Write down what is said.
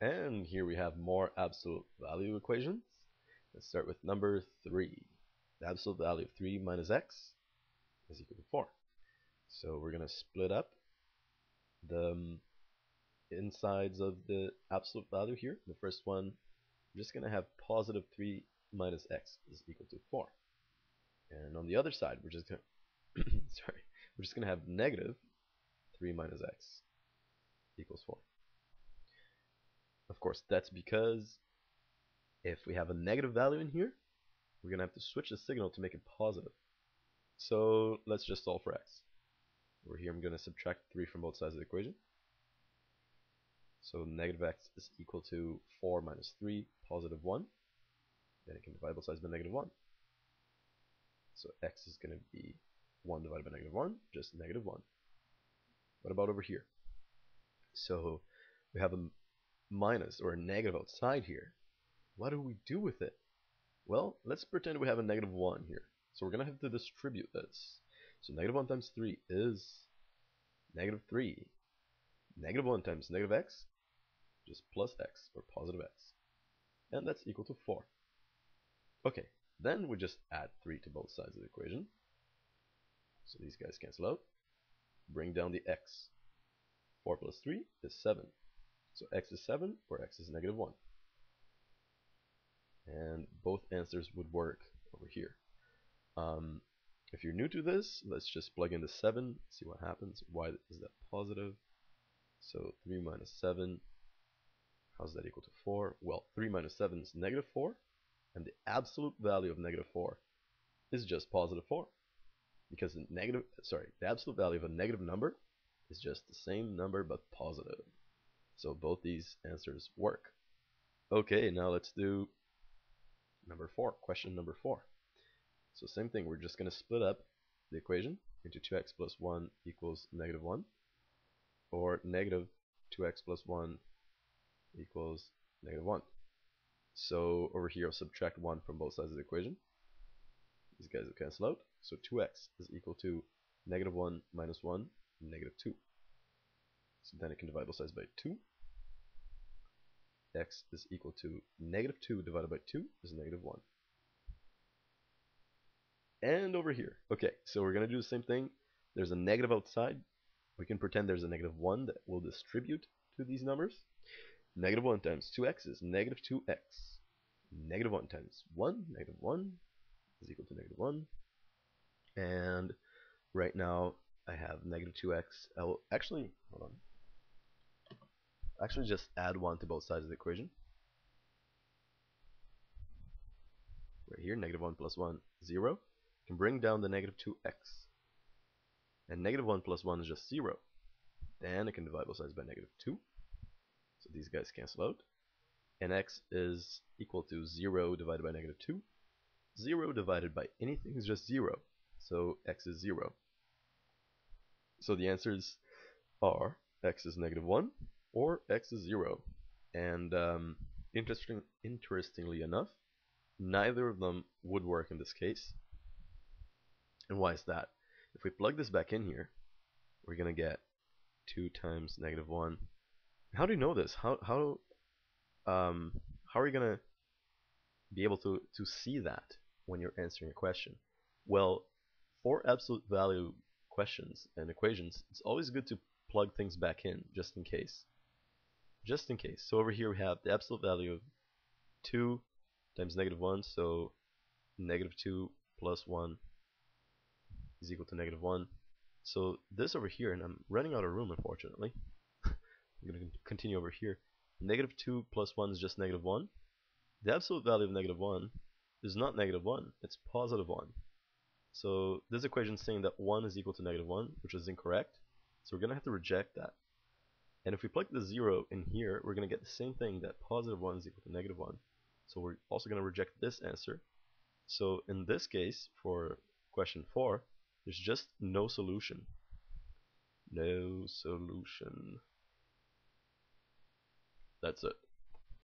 And here we have more absolute value equations. Let's start with number 3. The absolute value of 3 minus x is equal to 4. So we're going to split up the insides of the absolute value here. The first one, we're just going to have positive 3 minus x is equal to 4. And on the other side, we're just going to have negative 3 minus x equals 4. Of course, that's because if we have a negative value in here, we're going to have to switch the signal to make it positive. So let's just solve for x. Over here, I'm going to subtract 3 from both sides of the equation. So negative x is equal to 4 minus 3, positive 1. Then I can divide both sides by negative 1. So x is going to be 1 divided by negative 1, just negative 1. What about over here? So we have a minus or a negative outside here. What do we do with it? Well, let's pretend we have a negative 1 here. So we're going to have to distribute this. So negative 1 times 3 is negative 3. Negative 1 times negative x, just plus x, or positive x. And that's equal to 4. Okay, then we just add 3 to both sides of the equation. So these guys cancel out. Bring down the x. 4 plus 3 is 7. So x is 7, or x is negative 1. And both answers would work over here. If you're new to this, let's just plug in the 7, see what happens. Why is that positive? So 3 minus 7, how's that equal to 4? Well, 3 minus 7 is negative 4, and the absolute value of negative 4 is just positive 4. Because the absolute value of a negative number is just the same number but positive. So both these answers work. Okay, now let's do number 4, question number 4. So same thing, we're just going to split up the equation into 2x plus 1 equals negative 1, or negative 2x plus 1 equals negative 1. So over here I'll subtract 1 from both sides of the equation. These guys will cancel out. So 2x is equal to negative 1 minus 1, negative 2. So then I can divide both sides by 2. X is equal to negative 2 divided by 2 is negative 1. And over here, okay, so we're going to do the same thing. There's a negative outside. We can pretend there's a negative 1 that will distribute to these numbers. Negative 1 times 2x is negative 2x. Negative 1 times 1, negative 1, is equal to negative 1. And right now I have negative 2x. I will actually, hold on. Actually just add 1 to both sides of the equation. Right here, negative 1 plus 1, 0. Can bring down the negative 2x. And negative 1 plus 1 is just 0. Then I can divide both sides by negative 2. So these guys cancel out. And x is equal to 0 divided by negative 2. 0 divided by anything is just 0. So x is 0. So the answers are x is negative 1 or x is 0. And interestingly enough, neither of them would work in this case. And why is that? If we plug this back in here, we're going to get 2 times negative 1. How do you know this? How are you going to be able to see that when you're answering a question? Well, for absolute value questions and equations, it's always good to plug things back in just in case. Just in case. So over here we have the absolute value of 2 times negative 1, so negative 2 plus 1 is equal to negative 1. So this over here, and I'm running out of room unfortunately. I'm going to continue over here. Negative 2 plus 1 is just negative 1. The absolute value of negative 1 is not negative 1, it's positive 1. So this equation is saying that 1 is equal to negative 1, which is incorrect. So we're going to have to reject that. And if we plug the 0 in here, we're going to get the same thing, that positive 1 is equal to negative 1. So we're also going to reject this answer. So in this case, for question 4, there's just no solution. No solution. That's it.